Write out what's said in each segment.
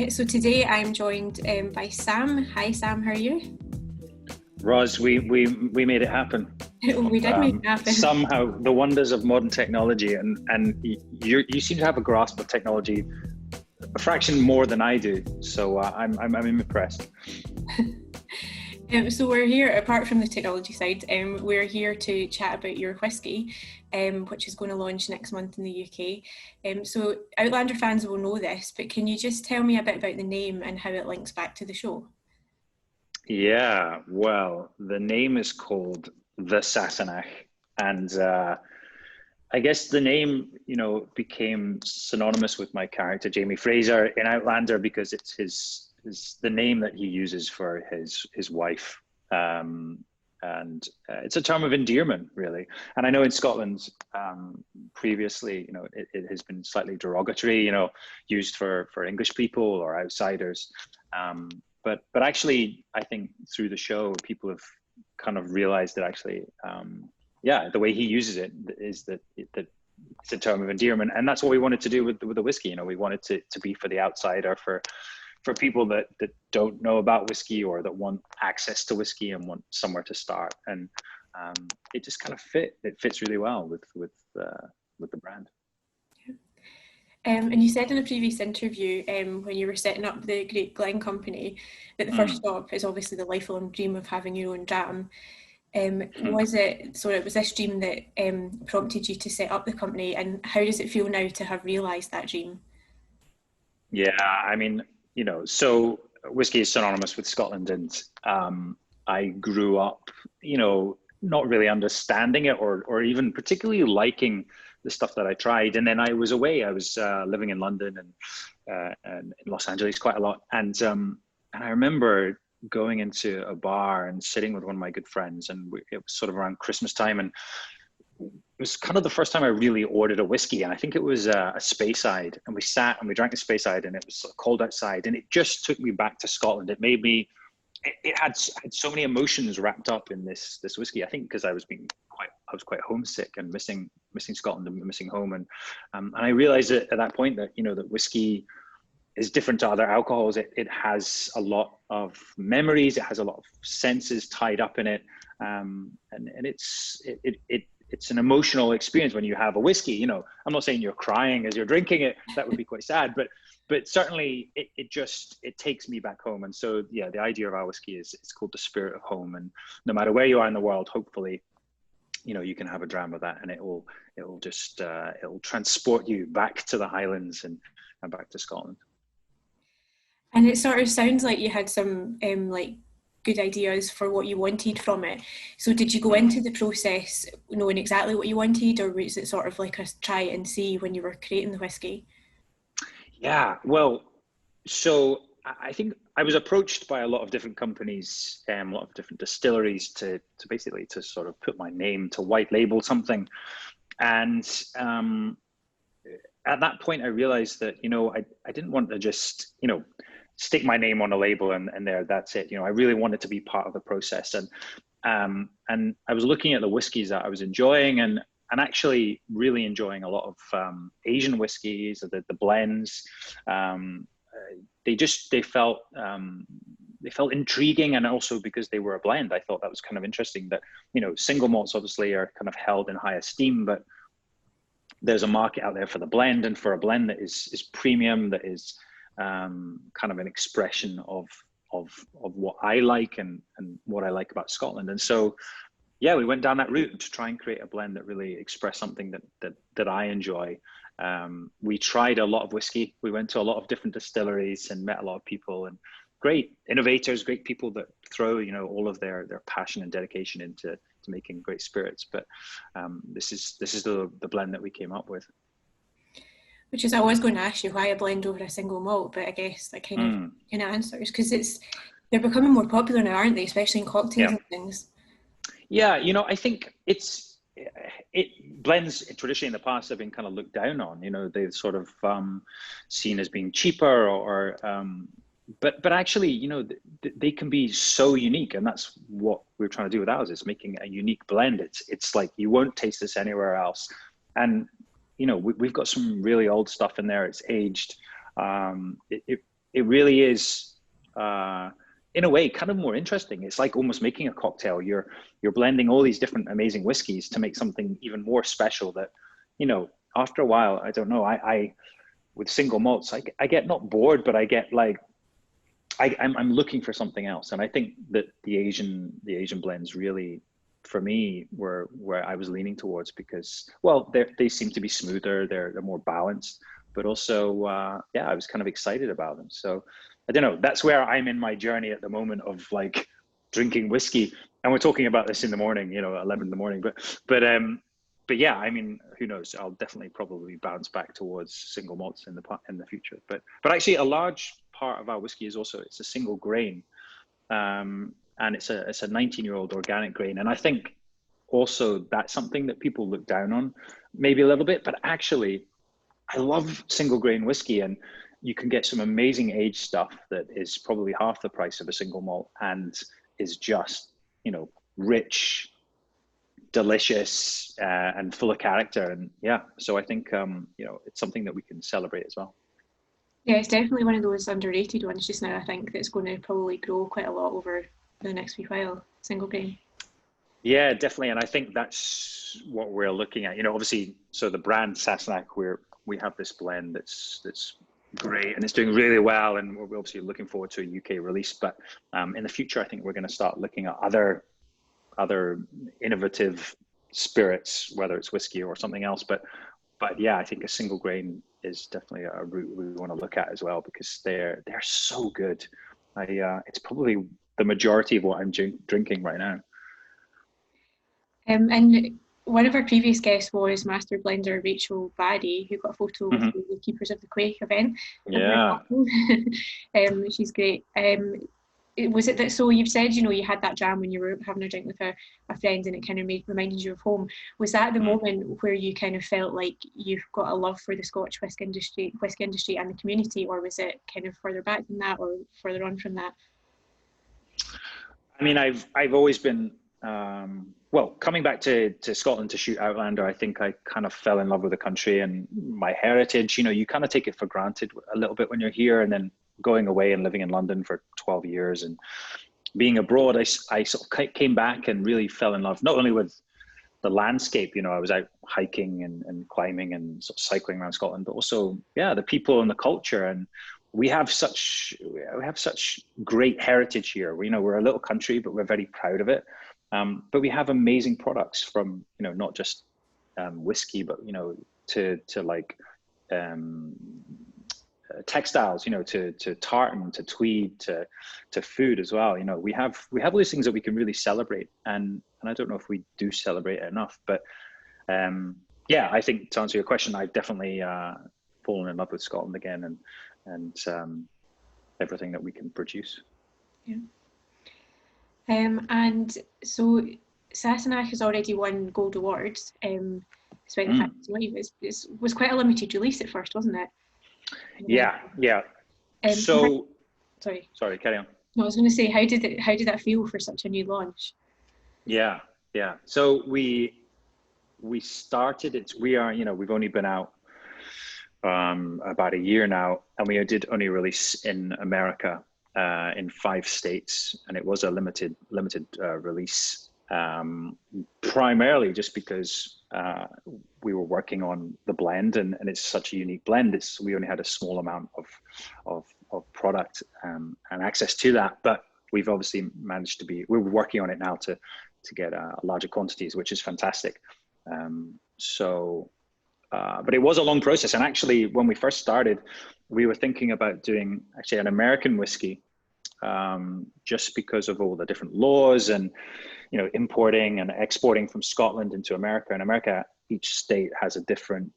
So today I'm joined by Sam. Hi Sam, how are you? Roz, we made it happen. We did make it happen. Somehow, the wonders of modern technology, and you seem to have a grasp of technology a fraction more than I do. So I'm impressed. So we're here, apart from the technology side, we're here to chat about your whisky, which is going to launch next month in the UK. So Outlander fans will know this, but can you just tell me a bit about the name and how it links back to the show? Yeah, well, the name is called the Sassenach, and I guess the name, became synonymous with my character Jamie Fraser in Outlander because it's the name that he uses for his wife, and it's a term of endearment, really. And I know in Scotland, previously, it has been slightly derogatory, used for English people or outsiders. But actually, I think through the show, people have kind of realized that actually, the way he uses it is that it's a term of endearment, and that's what we wanted to do with the whiskey. We wanted to be for the outsider, for people that don't know about whiskey or that want access to whiskey and want somewhere to start. And it just kind of fits really well with the brand. And you said in a previous interview, when you were setting up the Great Glen Company, that the first stop is obviously the lifelong dream of having your own dram. Was this dream that prompted you to set up the company, and how does it feel now to have realised that dream? Yeah, I mean, so whiskey is synonymous with Scotland, and I grew up, not really understanding it or even particularly liking the stuff that I tried. And then I was away. I was living in London and in Los Angeles quite a lot. And I remember going into a bar and sitting with one of my good friends, and it was sort of around Christmas time, and it was kind of the first time I really ordered a whiskey. And I think it was a Speyside, and we sat and we drank the Speyside, and it was cold outside, and it just took me back to Scotland. It made me, it had so many emotions wrapped up in this whiskey. I think because I was quite homesick and missing Scotland and missing home. And I realized at that point that, that whiskey is different to other alcohols. It has a lot of memories. It has a lot of senses tied up in it. And it's an emotional experience when you have a whiskey. I'm not saying you're crying as you're drinking it. That would be quite sad, but certainly it takes me back home. And so, yeah, the idea of our whiskey is it's called the spirit of home. And no matter where you are in the world, hopefully, you can have a dram of that, and it'll transport you back to the Highlands and back to Scotland. And it sort of sounds like you had some good ideas for what you wanted from it. So did you go into the process knowing exactly what you wanted, or was it sort of like a try and see when you were creating the whiskey? Yeah, well, so I think I was approached by a lot of different companies, a lot of different distilleries to basically to sort of put my name, to white label something. And at that point, I realized that, I didn't want to just, stick my name on a label and there, that's it. I really wanted to be part of the process. And I was looking at the whiskeys that I was enjoying and actually really enjoying a lot of Asian whiskeys, the blends. They felt intriguing, and also because they were a blend, I thought that was kind of interesting. That single malts obviously are kind of held in high esteem, but there's a market out there for the blend, and for a blend that is premium, that is kind of an expression of what I like and what I like about Scotland. And so, yeah, we went down that route to try and create a blend that really expressed something that I enjoy. We tried a lot of whiskey. We went to a lot of different distilleries and met a lot of people, and great innovators, great people that throw, all of their passion and dedication into making great spirits. But this is the blend that we came up with. Which is, I was going to ask you why a blend over a single malt, but I guess that kind of answers, because they're becoming more popular now, aren't they? Especially in cocktails and things. Yeah, I think blends traditionally in the past have been kind of looked down on. They're sort of seen as being cheaper, but actually, they can be so unique, and that's what we're trying to do with ours, is making a unique blend. It's like you won't taste this anywhere else, and we've got some really old stuff in there. It's aged. it really is, in a way, kind of more interesting. It's like almost making a cocktail. You're blending all these different amazing whiskeys to make something even more special that, you know, after a while, I don't know, I with single malts, I get not bored, but I get like, I'm looking for something else. And I think that the Asian blends really, for me, were where I was leaning towards, because, well, they seem to be smoother, they're more balanced, but also, yeah, I was kind of excited about them. So I don't know, that's where I'm in my journey at the moment of like drinking whiskey. And we're talking about this in the morning, you know, 11 in the morning, but yeah, I mean, who knows? I'll definitely probably bounce back towards single malts in the future. But actually, a large part of our whiskey is also, it's a single grain, and it's a 19-year-old organic grain. And I think also that's something that people look down on, maybe a little bit. But actually, I love single grain whiskey, and you can get some amazing aged stuff that is probably half the price of a single malt and is just, you know, rich, delicious, and full of character. And yeah, so I think you know, it's something that we can celebrate as well. Yeah, it's definitely one of those underrated ones just now. I think that's going to probably grow quite a lot over the next wee while, single grain. Yeah, definitely. And I think that's what we're looking at, you know, obviously. So the brand Sassenach, we have this blend that's great and it's doing really well, and we're obviously looking forward to a UK release. But in the future, I think we're going to start looking at other innovative spirits, whether it's whiskey or something else. But yeah, I think a single grain is definitely a route we want to look at as well, because they're so good. It's probably the majority of what I'm drinking right now. And one of our previous guests was master blender Rachel Barry, who got a photo with the Keepers of the Quake event. Yeah. She's great. Was it that, so you've said, you know, you had that jam when you were having a drink with a friend and it kind of reminded you of home. Was that the moment where you kind of felt like you've got a love for the Scotch whiskey industry and the community, or was it kind of further back than that, or further on from that? I mean, I've always been, well, coming back to Scotland to shoot Outlander, I think I kind of fell in love with the country and my heritage. You know, you kind of take it for granted a little bit when you're here, and then going away and living in London for 12 years and being abroad, I sort of came back and really fell in love, not only with the landscape, you know, I was out hiking and climbing and sort of cycling around Scotland, but also, yeah, the people and the culture. And we have such great heritage here. You know, we're a little country, but we're very proud of it. But we have amazing products from, you know, not just whiskey, but, you know, to like textiles, you know, to tartan, to tweed, to food as well. You know, we have those things that we can really celebrate, and I don't know if we do celebrate it enough. But yeah, I think to answer your question, I've definitely fallen in love with Scotland again, and everything that we can produce. Yeah. And so Sassenach has already won gold awards, despite the fact it was quite a limited release at first, wasn't it? Yeah. So, sorry, carry on. No, I was going to say, how did that feel for such a new launch? Yeah. So we started it. We are, you know, we've only been out about a year now, and we did only release in America in 5 states, and it was a limited release, primarily just because we were working on the blend, and it's such a unique blend. We only had a small amount of product and access to that, but we've obviously managed to we're working on it now to get larger quantities, which is fantastic. But it was a long process. And actually, when we first started, we were thinking about doing actually an American whiskey, just because of all the different laws and, you know, importing and exporting from Scotland into America. In America, each state has a different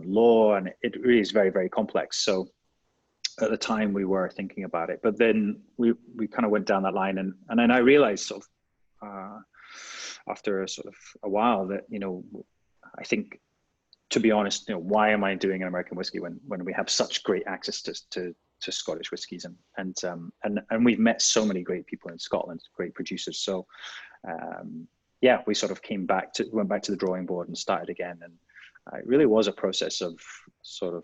law, and it really is very, very complex. So at the time we were thinking about it, but then we kind of went down that line, and then I realized sort of after a while that, you know, I think, to be honest, you know, why am I doing an American whiskey when we have such great access to Scottish whiskies, and we've met so many great people in Scotland, great producers. So yeah, we sort of went back to the drawing board and started again, and it really was a process of sort of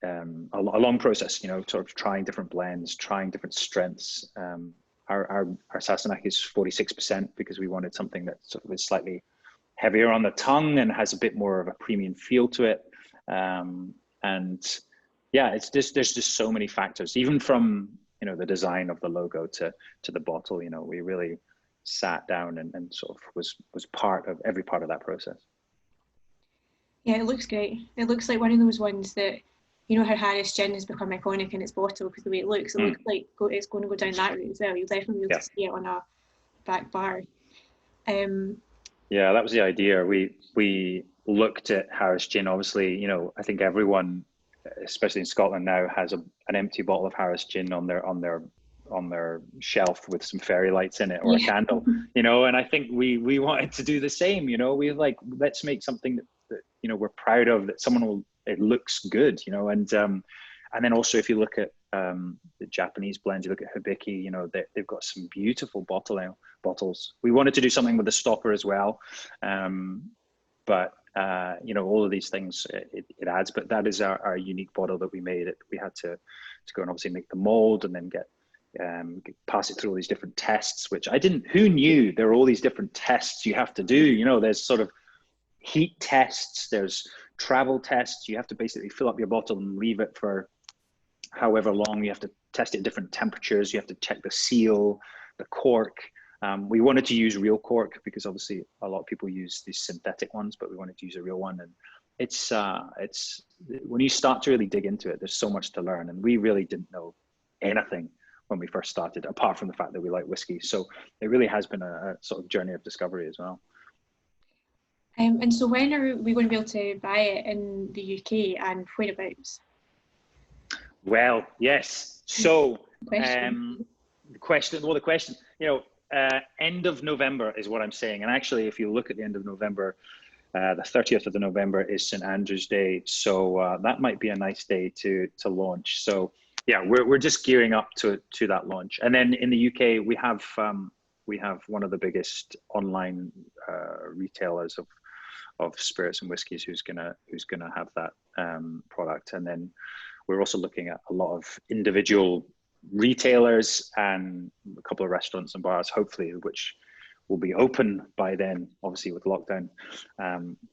a long process, sort of trying different blends, trying different strengths. Our Sassenach is 46% because we wanted something that sort of is slightly heavier on the tongue and has a bit more of a premium feel to it. And yeah, there's just so many factors, even from, the design of the logo to the bottle. We really sat down and sort of was part of every part of that process. Yeah, it looks great. It looks like one of those ones that, how Harris Gin has become iconic in its bottle because the way it looks like it's going to go down that route as well. You'll definitely be able to see it on a back bar. Yeah, that was the idea. We looked at Harris Gin. Obviously, I think everyone, especially in Scotland now, has an empty bottle of Harris Gin on their shelf with some fairy lights in it or a candle. And I think we wanted to do the same. We let's make something that we're proud of, that it looks good. And then also if you look at the Japanese blends, you look at Hibiki, they've got some beautiful bottles. We wanted to do something with the stopper as well, but all of these things it adds. But that is our unique bottle that we made. We had to go and obviously make the mold and then pass it through all these different tests, which who knew there were all these different tests you have to do. There's sort of heat tests, there's travel tests. You have to basically fill up your bottle and leave it for however long. You have to test it at different temperatures. You have to check the seal, the cork. We wanted to use real cork because obviously a lot of people use these synthetic ones, but we wanted to use a real one. And it's when you start to really dig into it, there's so much to learn. And we really didn't know anything when we first started, apart from the fact that we like whiskey. So it really has been a sort of journey of discovery as well. And so when are we going to be able to buy it in the UK and whereabouts? Well, yes. So the question, end of November is what I'm saying. And actually, if you look at the end of November, the 30th of November is St. Andrew's Day. So that might be a nice day to launch. So yeah, we're just gearing up to that launch. And then in the UK, we have one of the biggest online retailers of spirits and whiskies who's gonna have that product. And then we're also looking at a lot of individual retailers and a couple of restaurants and bars, hopefully, which will be open by then, obviously with lockdown.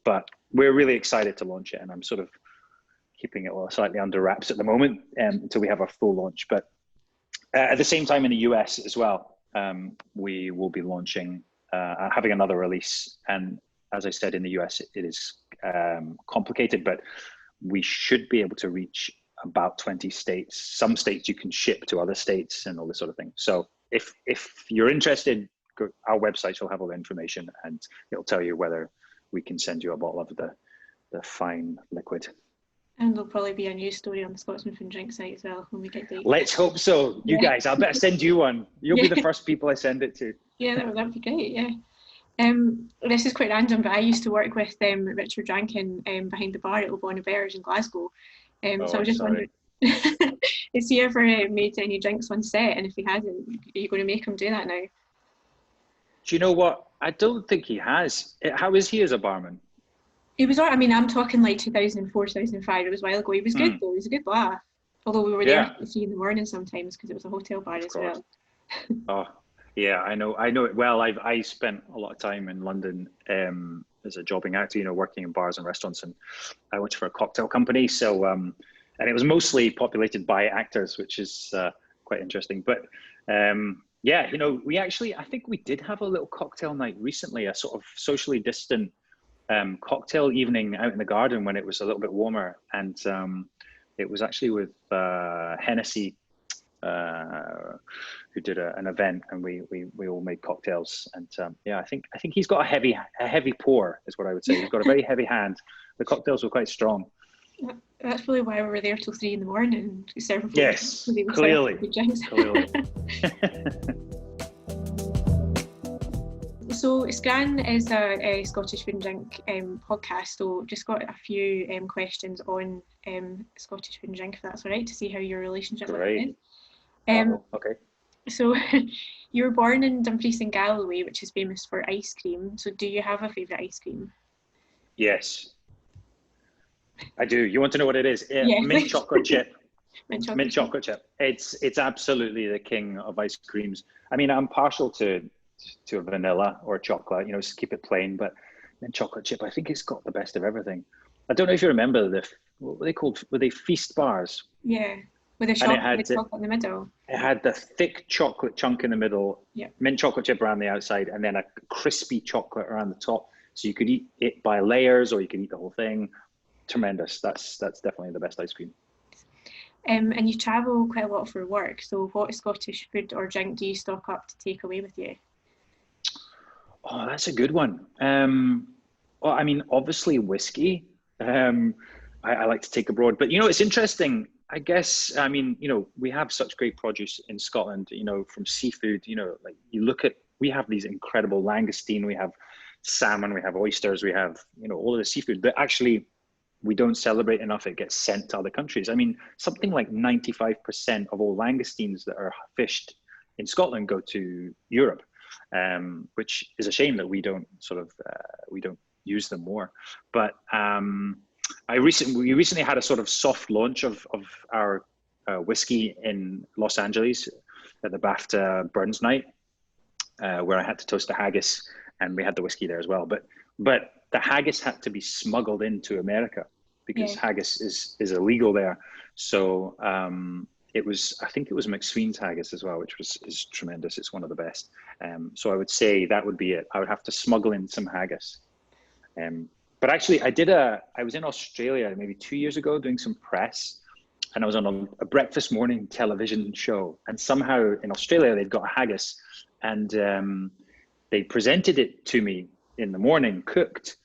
But we're really excited to launch it, and I'm sort of keeping it slightly under wraps at the moment until we have our full launch. But at the same time in the US as well, we will be launching, having another release. And as I said, in the US, it is complicated, but we should be able to reach about 20 states. Some states you can ship to other states and all this sort of thing. So if you're interested, our website will have all the information and it'll tell you whether we can send you a bottle of the fine liquid. And there'll probably be a news story on the Scotsman Food Drink site as well when we get dates. Let's hope so. You guys, I'll better send you one. You'll be the first people I send it to. Yeah, that'd be great, yeah. This is quite random, but I used to work with Richard Rankin behind the bar at O'Bonnell Bears in Glasgow. So I was just wondering, has he ever made any drinks on set? And if he hasn't, are you going to make him do that now? Do you know what? I don't think he has. How is he as a barman? He was, I'm talking like 2004, 2005. It was a while ago. He was good though. He was a good laugh. Although we were there at 3 a.m. sometimes because it was a hotel bar as well. Oh, yeah, I know it well. I spent a lot of time in London as a jobbing actor, working in bars and restaurants, and I worked for a cocktail company. So, and it was mostly populated by actors, which is quite interesting. But yeah, we actually, I think we did have a little cocktail night recently, a sort of socially distant cocktail evening out in the garden when it was a little bit warmer, and it was actually with Hennessy, who did an event, and we all made cocktails. And yeah, I think he's got a heavy pour, is what I would say. He's got a very heavy hand. The cocktails were quite strong. That's probably why we were there till 3 a.m. serving. Yes, clearly. So Scran is a Scottish food and drink podcast, so just got a few questions on Scottish food and drink, if that's all right, to see how your relationship with it is. Okay. So you were born in Dumfries in Galloway, which is famous for ice cream. So do you have a favourite ice cream? Yes. I do. You want to know what it is? Yeah. Mint chocolate chip. Mint chocolate chip. It's absolutely the king of ice creams. I mean, I'm partial to a vanilla or chocolate, just keep it plain, but mint chocolate chip, I think it's got the best of everything. I don't know if you remember what were they called? Were they feast bars? Yeah, with the chocolate in the middle. It had the thick chocolate chunk in the middle, yeah, mint chocolate chip around the outside, and then a crispy chocolate around the top. So you could eat it by layers, or you could eat the whole thing. Tremendous. That's definitely the best ice cream. And you travel quite a lot for work. So what Scottish food or drink do you stock up to take away with you? Oh, that's a good one. Well, I mean, obviously whiskey. I like to take abroad, but it's interesting. I guess, I mean, we have such great produce in Scotland, from seafood, like we have these incredible langoustine, we have salmon, we have oysters, we have, all of the seafood that actually we don't celebrate enough. It gets sent to other countries. I mean, something like 95% of all langoustines that are fished in Scotland go to Europe, which is a shame that we don't we don't use them more. But we recently had a sort of soft launch of our whiskey in Los Angeles at the BAFTA Burns night, where I had to toast a haggis, and we had the whiskey there as well. But the haggis had to be smuggled into America because haggis is illegal there. So I think it was McSween's haggis as well, which is tremendous. It's one of the best. So I would say that would be it. I would have to smuggle in some haggis. But actually, I was in Australia maybe 2 years ago doing some press, and I was on a breakfast morning television show. And somehow in Australia, they've got a haggis, and they presented it to me in the morning, cooked.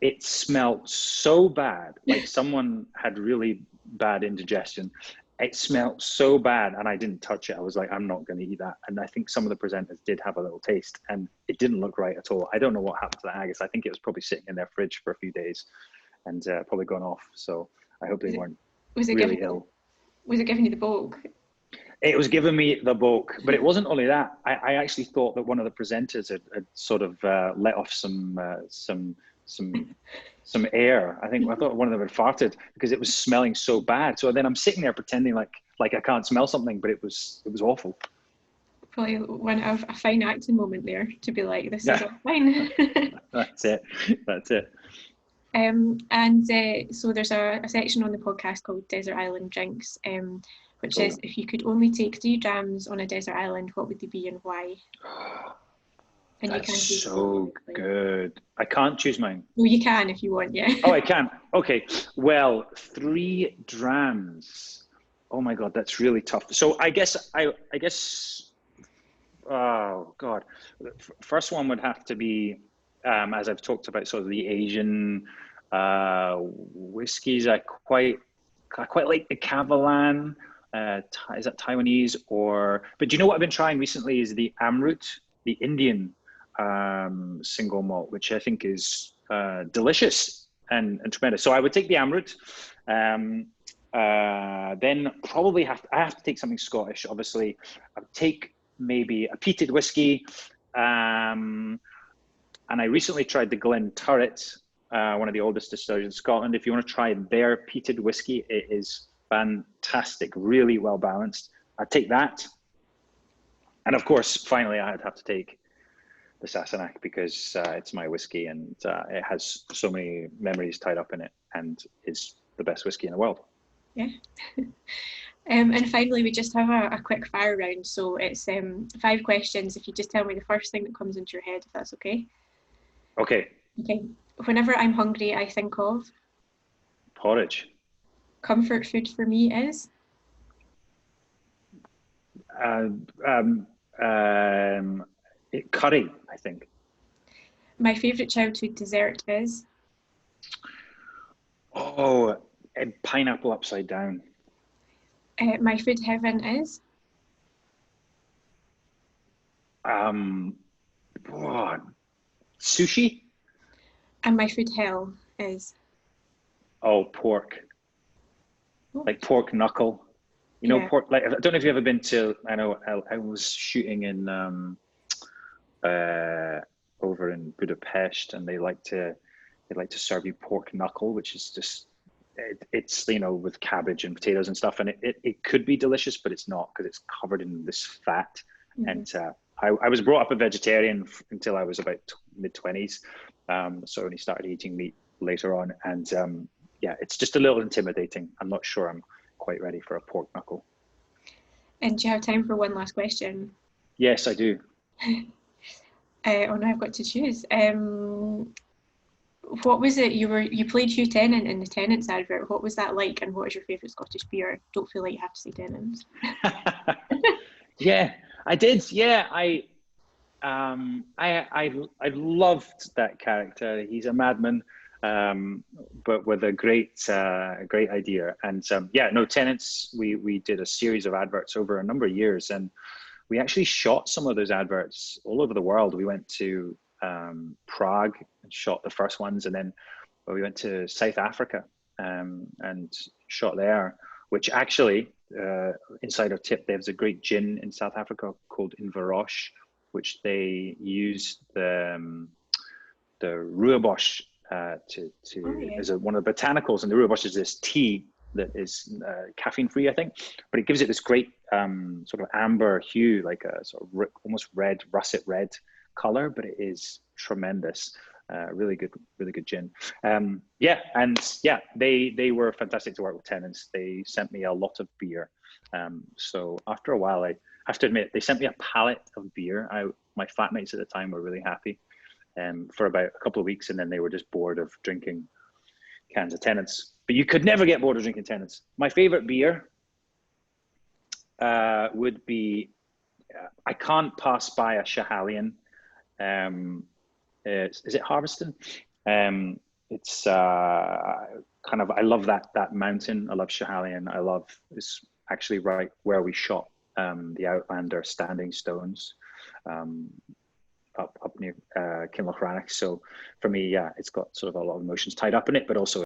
It smelled so bad, like someone had really bad indigestion. It smelled so bad, and I didn't touch it. I was like, I'm not going to eat that. And I think some of the presenters did have a little taste, and it didn't look right at all. I don't know what happened to the haggis. I think it was probably sitting in their fridge for a few days and probably gone off. So I hope they weren't really ill. Was it giving you the bulk? It was giving me the bulk, but it wasn't only that. I actually thought that one of the presenters had sort of let off some air. I thought one of them had farted because it was smelling so bad. So then I'm sitting there pretending like I can't smell something, but it was awful. Probably one of a fine acting moment there to be like, this is fine. That's it. So there's a section on the podcast called Desert Island Drinks, which says, if you could only take 3 drams on a desert island, what would they be and why? And that's so good. I can't choose mine. Well, you can if you want, yeah. Oh, I can. Okay. Well, 3 drams. Oh my God, that's really tough. So I guess, oh God. First one would have to be, as I've talked about, sort of the Asian whiskeys. I quite like the Kavalan. Is that Taiwanese but do you know what I've been trying recently is the Amrut, the Indian single malt, which I think is delicious and tremendous. So I would take the Amrut. Then probably I have to take something Scottish, obviously. I would take maybe a peated whiskey. And I recently tried the Glen Turret, one of the oldest distilleries in Scotland. If you want to try their peated whiskey, it is fantastic, really well balanced. I'd take that. And of course, finally, I'd have to take the Sassenach because it's my whiskey and it has so many memories tied up in it and is the best whiskey in the world. Yeah. And finally, we just have a quick fire round. So it's 5 questions. If you just tell me the first thing that comes into your head, if that's okay. Okay. Okay. Whenever I'm hungry, I think of? Porridge. Comfort food for me is? Curry, I think. My favourite childhood dessert is? Oh, pineapple upside down. My food heaven is? Sushi. And my food hell is? Oh, pork. Like pork knuckle. You know, pork, like, I don't know if you've ever been to, I was shooting in, over in Budapest, and they they like to serve you pork knuckle, which is just, it's, you know, with cabbage and potatoes and stuff. And it could be delicious, but it's not, because it's covered in this fat. And I was brought up a vegetarian until I was about mid-20s. So I only started eating meat later on. And yeah, it's just a little intimidating. I'm not sure I'm quite ready for a pork knuckle. And do you have time for one last question? Yes, I do. Oh, now I've got to choose. What was it? You played Hugh Tennant in the Tennant's advert. What was that like, and what is your favourite Scottish beer? Don't feel like you have to say Tennant's. Yeah, I did. Yeah, I loved that character. He's a madman, but with a great idea. And yeah, no, Tennant's. We did a series of adverts over a number of years, and we actually shot some of those adverts all over the world. We went to Prague and shot the first ones, and then we went to South Africa and shot there, which actually, insider tip, there's a great gin in South Africa called Inverroche, which they use the rooibos as one of the botanicals, and the rooibos is this tea that is caffeine free, I think, but it gives it this great sort of amber hue, like a sort of almost red, russet red color, but it is tremendous. Really good gin. Yeah, and yeah, they were fantastic to work with. Tennants. They sent me a lot of beer. So after a while, I have to admit, they sent me a pallet of beer. My flatmates at the time were really happy for about a couple of weeks, and then they were just bored of drinking cans of Tennants. But you could never get bored of drinking Tennants. My favorite beer would be, I can't pass by a Schiehallion. Is it Harveston? It's kind of, I love that mountain. I love Schiehallion. It's actually right where we shot the Outlander Standing Stones up near Kinlochranach. So for me, yeah, it's got sort of a lot of emotions tied up in it, but also